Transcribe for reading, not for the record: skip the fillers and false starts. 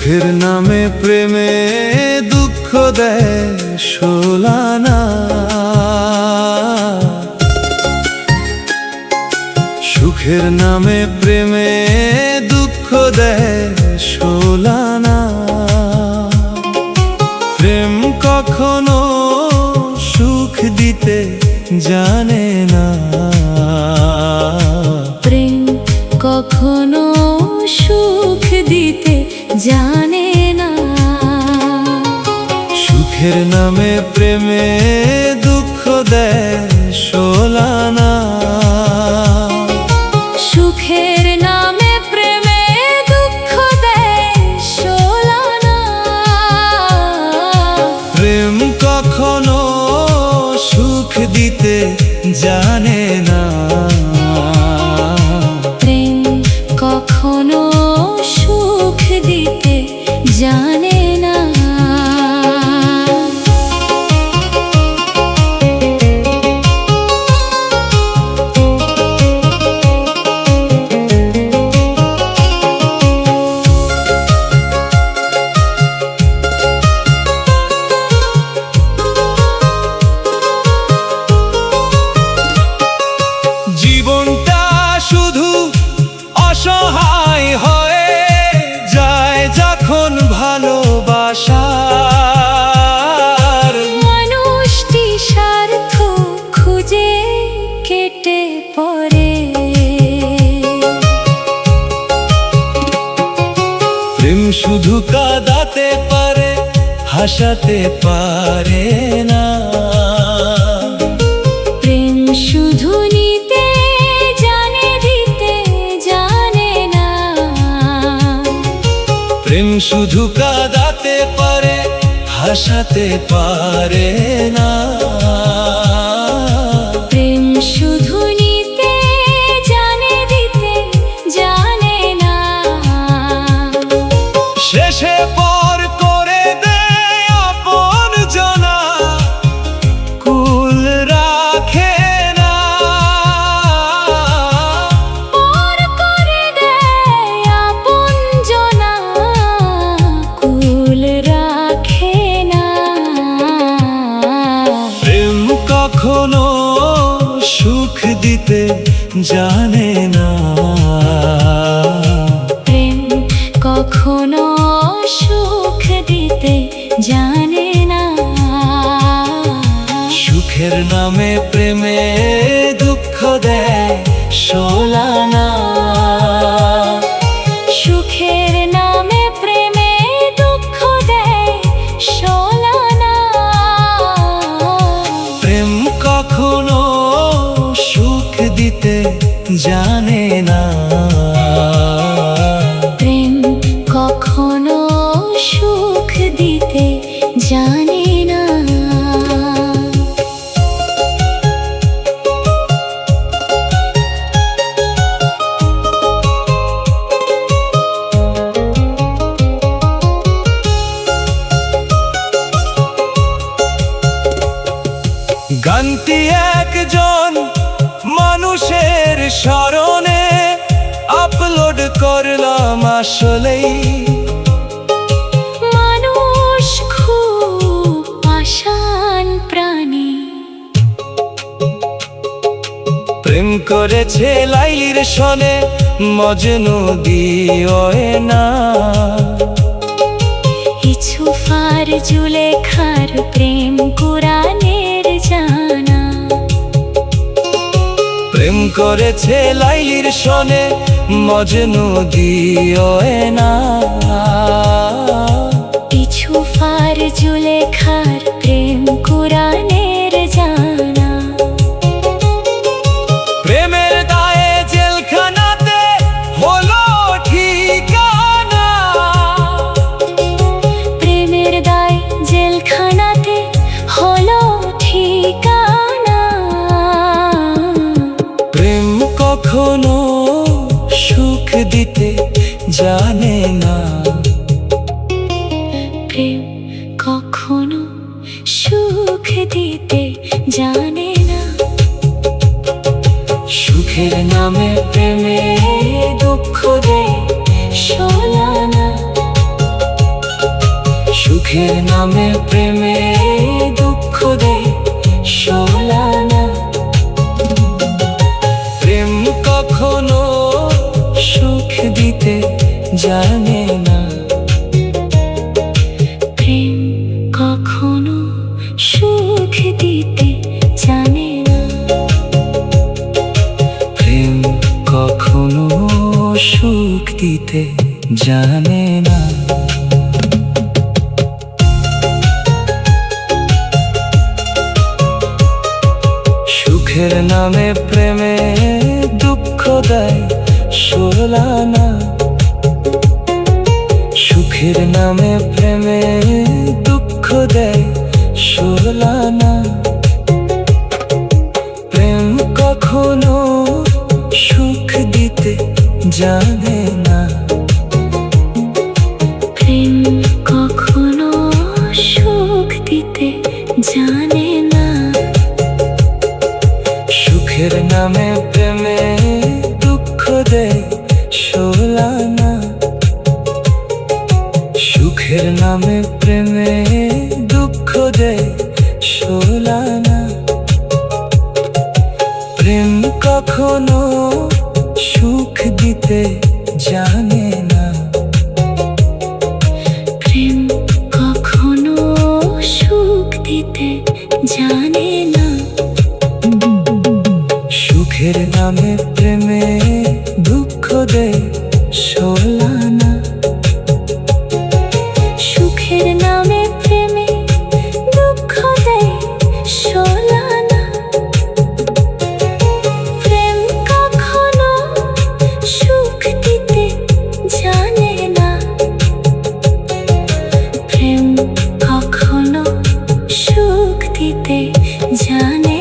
সুখের নামে প্রেমে দুঃখ দেয় শোলানা। সুখের নামে প্রেমে দুঃখ দেয় শোলানা। প্রেম কখনো সুখ দিতে জানে না। প্রেম কখনো সুখ দিতে জানে না। সুখের নামে প্রেমে দুঃখ দেয় শোলানা। সুখের নামে প্রেমে দুঃখ দেয় শোলানা। প্রেম কখনো সুখ দিতে জানে না। প্রেম কখনো সুখ দিতে জানে না। জীবনটা শুধু অসহায় হয়ে যায় যখন ভালোবাসার মানুষটি স্বার্থ খুঁজে কেটে পড়ে। প্রেম শুধু কাঁদাতে পারে, হাসাতে পারে না। প্রেম শুধু নিতে জানে, দিতে জানে না। প্রেম শুধু কাঁদাতে পারে, হাসাতে পারে না। প্রেম শুধু নিতে জানে, দিতে জানে না। শেষে পর করে দেয় আপন জনা, কুল রাখে না। পর করে দেয় আপনজনা, কুল রাখে না। প্রেম কখনো সুখ দিতে জানে না। প্রেম কখনো সুখ দিতে জানে না। সুখের নামে প্রেমে দুঃখ দেয় শোলানা। সুখের নামে প্রেমে দুঃখ দেয় শোলানা। প্রেম কখনো সুখ দিতে জানে না। প্রেম কখনো সুখ দিতে জানে না। গানটি একজন মানুষের স্মরণে আপলোড করলাম আসলেই। মানুষ খুব পাষাণ প্রাণী। প্রেম করেছে লাইলির সনে মজনু দিওয়ে না। ইছুফার জুলেখার প্রেম কুরআনের জানা। প্রেম করেছে লাইলির সনে মজনু দিওয়ে না। ইছুফার জুলেখার প্রেম কুরআনের জানা। প্রেমের দায়ে জেলখানাতে হলো ঠিকানা। প্রেমের দায় জেলখানাতে হলো ঠিকানা। প্রেম কখনো সুখ দিতে জানে না। প্রেম কখনো সুখ দিতে জানে না। সুখের নামে প্রেমে দুঃখ দেয় শোলানা। সুখের নামে প্রেমে দুঃখ দেয় সোলানা। প্রেম কখনো সুখ দিতে জানে না। প্রেম কখনো সুখ দিতে জানে না। প্রেম কখনো সুখ দিতে জানে না। সুখের নামে প্রেমে দুঃখ দেয় সোলানা। সুখের নামে প্রেমে দুঃখ দেয় সোলানা। প্রেম কখনো সুখ দিতে জানে না। প্রেম কখনো সুখ দিতে জানে না। সুখের নামে প্রেমে দুঃখ দেয় সোলানা। সুখের নামে প্রেমে দুঃখ দেয় সোলানা। প্রেম কখনো সুখ দিতে জানে না। প্রেম কখনো সুখ দিতে জানে না। সুখের নামে প্রেমে দুঃখ দেয় সোলানা। সুখের নামে প্রেমে দুঃখ দেয় সোলানা। প্রেম কখনো সুখ দিতে জানে না। প্রেম কখনো সুখ দিতে জানে